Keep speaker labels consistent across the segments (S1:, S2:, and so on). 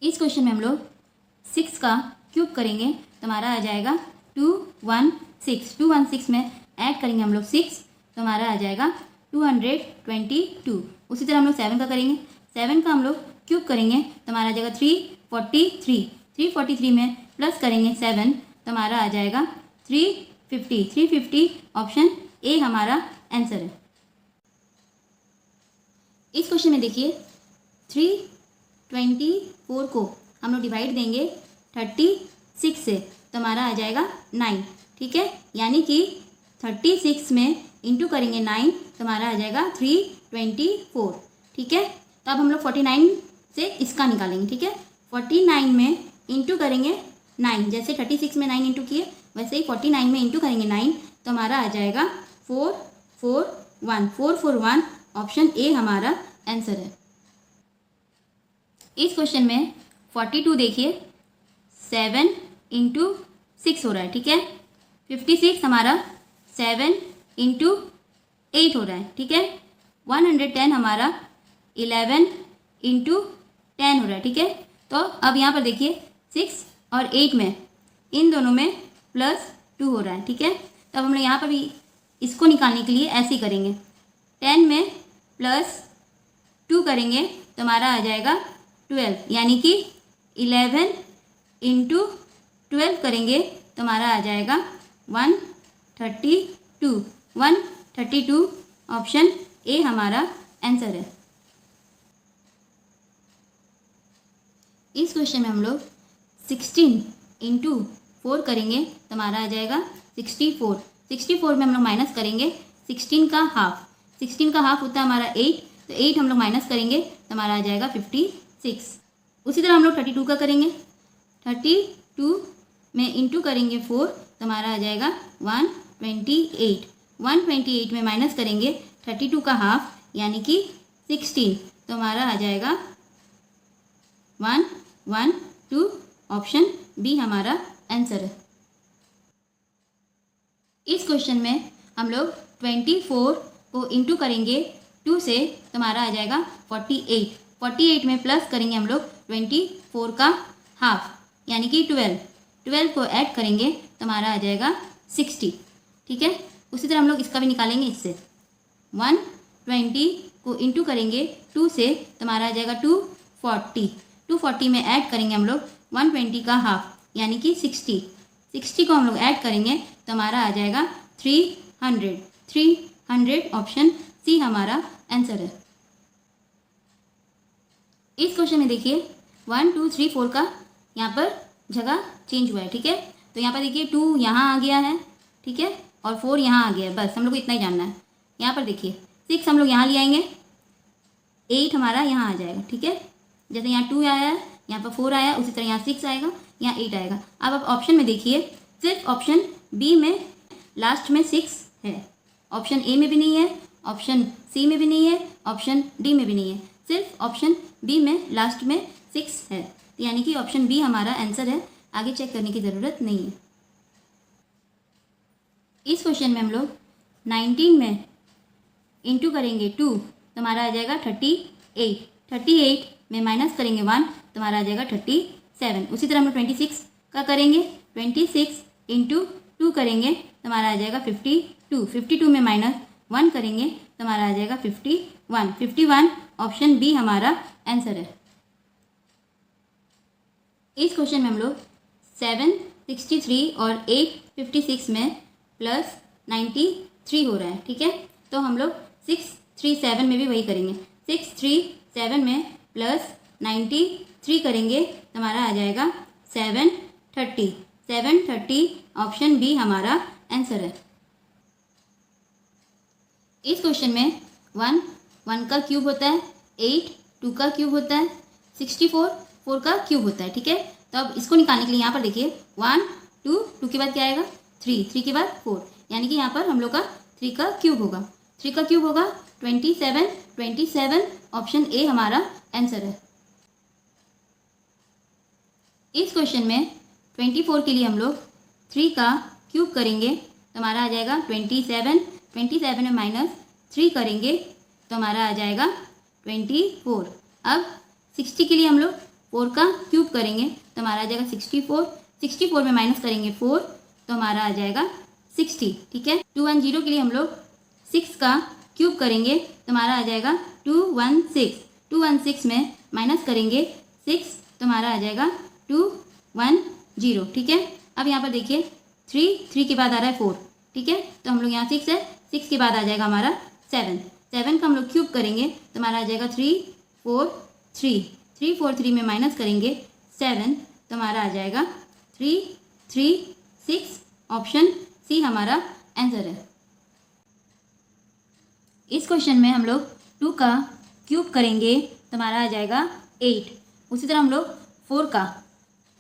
S1: इस क्वेश्चन में हम लोग 6 का क्यूब करेंगे तो हमारा आ जाएगा 216। 216 में ऐड करेंगे हम लोग 6 तो हमारा आ जाएगा 222। उसी तरह हम लोग 7 का करेंगे। 7 का हम लोग क्यूब करेंगे तो हमारा आ जाएगा 343। 343 में प्लस करेंगे 7 तो हमारा आ जाएगा 350। 350 ऑप्शन ए हमारा आंसर है। इस क्वेश्चन में देखिए 324 को हम लोग डिवाइड देंगे 36 से तो हमारा आ जाएगा 9। ठीक है, यानी कि 36 में इंटू करेंगे 9 तो हमारा आ जाएगा 324। ठीक है, तो अब हम लोग 49 से इसका निकालेंगे। ठीक है, 49 में इंटू करेंगे 9, जैसे 36 में 9 इंटू किए वैसे ही 49 में इंटू करेंगे 9 तो हमारा आ जाएगा 441। 441 ऑप्शन ए हमारा आंसर है। इस क्वेश्चन में 42 देखिए 7 इंटू 6 हो रहा है। ठीक है, 56 हमारा 7 इंटू 8 हो रहा है। ठीक है, 110 हमारा 11 इंटू 10 हो रहा है। ठीक है, तो अब यहाँ पर देखिए 6 और 8 में इन दोनों में +2 हो रहा है। ठीक है, तो अब हम लोग यहाँ पर भी इसको निकालने के लिए ऐसे ही करेंगे। 10 में +2 करेंगे तो हमारा आ जाएगा 12, यानी कि 11 इंटू 12 करेंगे तो हमारा आ जाएगा 132। 132 ऑप्शन ए हमारा आंसर है। इस क्वेश्चन में हम लोग 16 इंटू 4 करेंगे तो हमारा आ जाएगा 64। 64 में हम लोग माइनस करेंगे 16 का हाफ। 16 का हाफ होता है हमारा 8, तो 8 हम लोग माइनस करेंगे तो हमारा आ जाएगा 56। उसी तरह हम लोग 32 का करेंगे। 32 में इंटू करेंगे 4 तो हमारा आ जाएगा 128। 128 में माइनस करेंगे 32 का हाफ यानी कि 16 तो हमारा आ जाएगा 112। ऑप्शन बी हमारा आंसर है। इस क्वेश्चन में हम लोग 24 को इंटू करेंगे 2 से तो हमारा आ जाएगा 48। 48 में प्लस करेंगे हम लोग 24 का हाफ यानी कि 12। 12 को ऐड करेंगे तो हमारा आ जाएगा 60। ठीक है, उसी तरह हम लोग इसका भी निकालेंगे। इससे 120 को इंटू करेंगे 2 से तो हमारा आ जाएगा 240। 240 में ऐड करेंगे हम लोग 120 का हाफ यानी कि 60। 60 को हम लोग ऐड करेंगे तो हमारा आ जाएगा 300। 300 ऑप्शन सी हमारा आंसर है। इस क्वेश्चन में देखिए 1 2 3 4 का यहाँ पर जगह चेंज हुआ है। ठीक है, तो यहाँ पर देखिए 2 यहाँ आ गया है। ठीक है, और 4 यहाँ आ गया है। बस हम लोग को इतना ही जानना है। यहाँ पर देखिए 6 हम लोग यहाँ ले आएंगे, 8 हमारा यहाँ आ जाएगा। ठीक है, जैसे यहाँ 2 आया है, यहाँ पर 4 आया, उसी तरह यहाँ 6 आएगा, यहाँ 8 आएगा। अब आप ऑप्शन में देखिए सिर्फ ऑप्शन बी में लास्ट में 6 है। ऑप्शन ए में भी नहीं है, ऑप्शन सी में भी नहीं है, ऑप्शन डी में भी नहीं है, सिर्फ ऑप्शन बी में लास्ट में 6 है। यानी कि ऑप्शन बी हमारा आंसर है। आगे चेक करने की ज़रूरत नहीं है। इस क्वेश्चन में हम लोग 19 में इंटू करेंगे 2 तो हमारा आ जाएगा 38। 38 में माइनस करेंगे 1 तो हमारा आ जाएगा 37। उसी तरह हम लोग 26 का करेंगे। 26 इंटू 2 करेंगे तो हमारा आ जाएगा 52। 52 में माइनस 1 करेंगे तो हमारा आ जाएगा 51। 51 ऑप्शन बी हमारा आंसर है। इस क्वेश्चन में हम लोग 763 और 856 में +93 हो रहा है। ठीक है, तो हम लोग 637 में भी वही करेंगे। 637 में +93 करेंगे तो हमारा आ जाएगा 730। 730 ऑप्शन बी हमारा आंसर है। इस क्वेश्चन में 1 का क्यूब होता है, 8 2 का क्यूब होता है, 64 4 का क्यूब होता है। ठीक है, तो अब इसको निकालने के लिए यहाँ पर देखिए 1 2 के बाद क्या आएगा 3 के बाद 4, यानी कि यहाँ पर हम लोग का 3 का क्यूब होगा। 3 का क्यूब होगा 27। 27 ऑप्शन ए हमारा आंसर है। इस क्वेश्चन में 24 के लिए हम लोग 3 का क्यूब करेंगे तो हमारा आ जाएगा 27। 27 में -3 करेंगे तो हमारा आ जाएगा 24। अब 60 के लिए हम लोग 4 का क्यूब करेंगे तो हमारा आ जाएगा 64। 64 में माइनस करेंगे 4 तो हमारा आ जाएगा 60। ठीक है, 210 के लिए हम लोग 6 का क्यूब करेंगे तो हमारा आ जाएगा 216। 216 में माइनस करेंगे 6 तो हमारा आ जाएगा 210। ठीक है, अब यहाँ पर देखिए 3 के बाद आ रहा है 4। ठीक है, तो हम लोग यहाँ 6 है, 6 के बाद आ जाएगा हमारा 7। 7 का हम लोग क्यूब करेंगे तो हमारा आ जाएगा 343। 343 में माइनस करेंगे 7 तो हमारा आ जाएगा 336। ऑप्शन सी हमारा आंसर है। इस क्वेश्चन में हम लोग 2 का क्यूब करेंगे तो हमारा आ जाएगा 8। उसी तरह हम लोग 4 का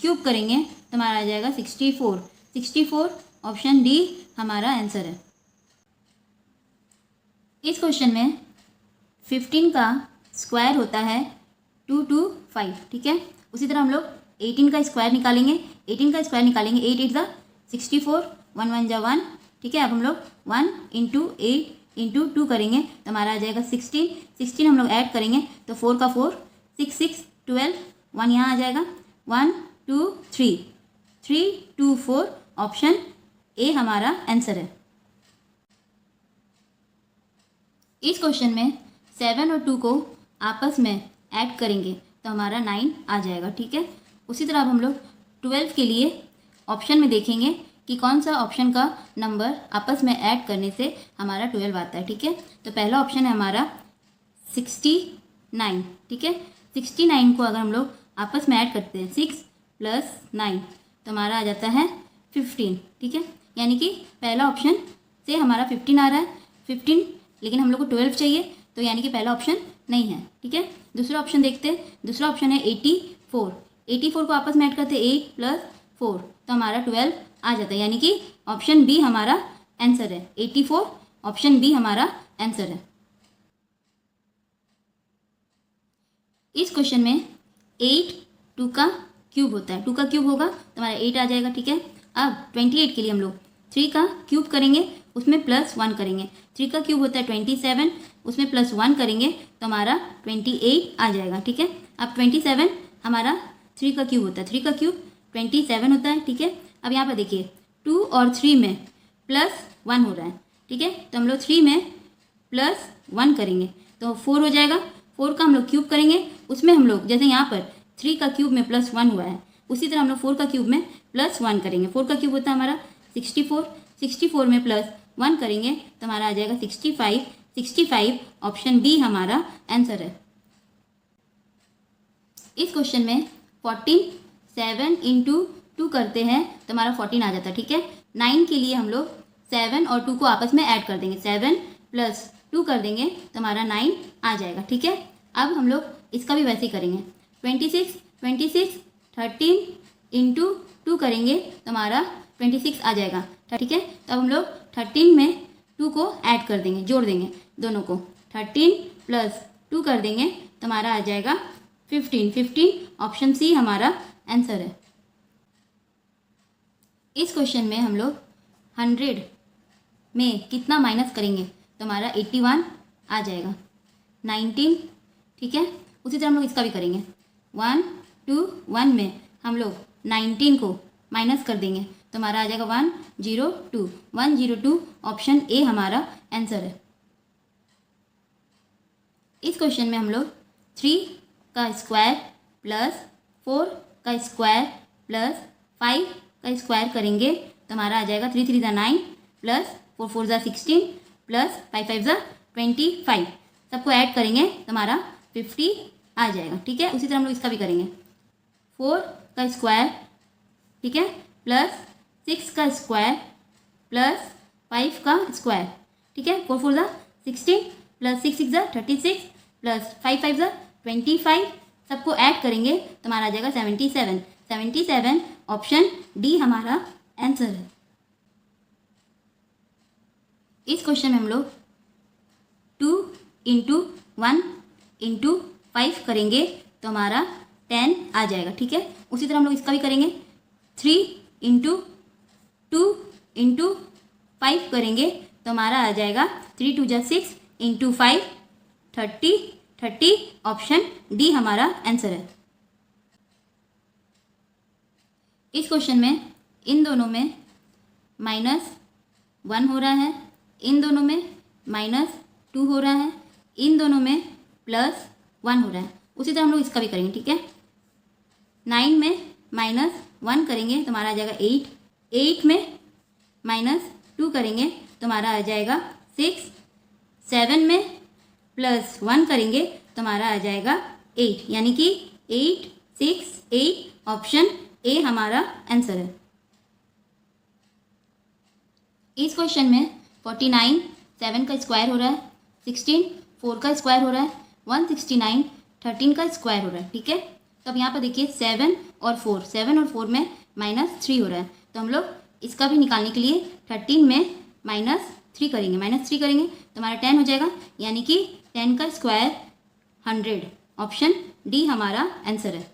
S1: क्यूब करेंगे तो हमारा आ जाएगा 64। 64 ऑप्शन डी हमारा आंसर है। इस क्वेश्चन में 15 का स्क्वायर होता है 225। ठीक है, उसी तरह हम लोग 18 का स्क्वायर निकालेंगे। 18 का स्क्वायर निकालेंगे 8 8 ज़ा 64, 1 1 ज़ा 1। ठीक है, अब हम लोग 1 × 8 × 2 करेंगे तो हमारा आ जाएगा 16। 16 हम लोग ऐड करेंगे तो 4 का 4, 6 6 12, 1 यहाँ आ जाएगा 1 2 3 3 2 4। ऑप्शन ए हमारा आंसर है। इस क्वेश्चन में 7 और 2 को आपस में ऐड करेंगे तो हमारा 9 आ जाएगा। ठीक है, उसी तरह अब हम लोग 12 के लिए ऑप्शन में देखेंगे कि कौन सा ऑप्शन का नंबर आपस में ऐड करने से हमारा 12 आता है। ठीक है, तो पहला ऑप्शन है हमारा 69। ठीक है, 69 को अगर हम लोग आपस में ऐड करते हैं 6 + 9 तो हमारा आ जाता है 15। ठीक है, यानी कि पहला ऑप्शन से हमारा 15 आ रहा है 15, लेकिन हम लोग को 12 चाहिए तो यानी कि पहला ऑप्शन नहीं है। ठीक है, दूसरा ऑप्शन देखते हैं। दूसरा ऑप्शन है 84। 84 को आपस में ऐड करते हैं 8 + 4 तो हमारा 12 आ जाता है, यानी कि ऑप्शन बी हमारा आंसर है। 84 ऑप्शन बी हमारा आंसर है। इस क्वेश्चन में 8 2 का क्यूब होता है। 2 का क्यूब होगा तो हमारा 8 आ जाएगा। ठीक है, अब 28 के लिए हम लोग 3 का क्यूब करेंगे, उसमें +1 करेंगे। 3 का क्यूब होता है 27, उसमें +1 करेंगे तो हमारा 28 आ जाएगा। ठीक है, अब 27 हमारा 3 का क्यूब होता है। 3 का क्यूब 27 होता है। ठीक है, अब यहाँ पर देखिए 2 और 3 में +1 हो रहा है। ठीक है, तो हम लोग 3 में +1 करेंगे तो 4 हो जाएगा। 4 का हम लोग क्यूब करेंगे, उसमें हम लोग जैसे यहाँ पर 3 का क्यूब में +1 हुआ है, उसी तरह हम लोग 4 का क्यूब में +1 करेंगे। 4 का क्यूब होता है हमारा 64। 64 में +1 करेंगे तो हमारा आ जाएगा 65। 65 ऑप्शन बी हमारा आंसर है। इस क्वेश्चन में 14 7 × 2 करते हैं तो हमारा 14 आ जाता है। ठीक है, 9 के लिए हम लोग 7 और 2 को आपस में ऐड कर देंगे। 7 + 2 कर देंगे तो हमारा 9 आ जाएगा। ठीक है, अब हम लोग इसका भी वैसे ही करेंगे। 26 13 × 2 करेंगे तो हमारा 26 आ जाएगा। ठीक है, तो अब हम लोग 13 में 2 को ऐड कर देंगे, जोड़ देंगे दोनों को। 13 + 2 कर देंगे तो हमारा आ जाएगा 15। 15 ऑप्शन सी हमारा आंसर है। इस क्वेश्चन में हम लोग 100 में कितना माइनस करेंगे तो हमारा 81 आ जाएगा। 19। ठीक है, उसी तरह हम लोग इसका भी करेंगे। 1 2 1 में हम लोग 19 को माइनस कर देंगे तो हमारा आ जाएगा 102। 102 ऑप्शन ए हमारा आंसर है। इस क्वेश्चन में हम लोग 3 का स्क्वायर +4 का स्क्वायर +5 का स्क्वायर करेंगे तो हमारा आ जाएगा 3 3 ज़ा 9 +4 4 ज़ा 16 +5 5 ज़ा 25। सबको ऐड करेंगे तो हमारा 50 आ जाएगा। ठीक है, उसी तरह हम लोग इसका भी करेंगे। 4 का स्क्वायर, ठीक है, +6 का स्क्वायर +5 का स्क्वायर। ठीक है, 4 4 ज़ा 16 +6 6 ज़ा 36 +5 5 ज़ा 25। सबको ऐड करेंगे तो हमारा आ जाएगा 77। 77 ऑप्शन डी हमारा आंसर है। इस क्वेश्चन में हम लोग 2 × 1 × 5 करेंगे तो हमारा 10 आ जाएगा। ठीक है, उसी तरह हम लोग इसका भी करेंगे। 3 × 2 × 5 करेंगे तो हमारा आ जाएगा 3 2 ज़ा 6 × 5 30 30 ऑप्शन डी हमारा आंसर है। इस क्वेश्चन में इन दोनों में -1 हो रहा है, इन दोनों में -2 हो रहा है, इन दोनों में +1 हो रहा है। उसी तरह हम लोग इसका भी करेंगे, ठीक है। 9 में -1 करेंगे तो हमारा आ जाएगा 8, 8 में -2 करेंगे तो हमारा आ जाएगा 6, 7 में +1 करेंगे तो हमारा आ जाएगा 8, यानी कि 8, 6, 8 ऑप्शन ए हमारा आंसर है। इस क्वेश्चन में 49 7 का स्क्वायर हो रहा है, 16 4 का स्क्वायर हो रहा है, 169 13 का स्क्वायर हो रहा है, ठीक है। तो अब यहाँ पर देखिए 7 और 4 में -3 हो रहा है, तो हम लोग इसका भी निकालने के लिए 13 में -3 करेंगे, तो हमारा 10 हो जाएगा, यानी कि 10 का स्क्वायर 100, ऑप्शन डी हमारा आंसर है।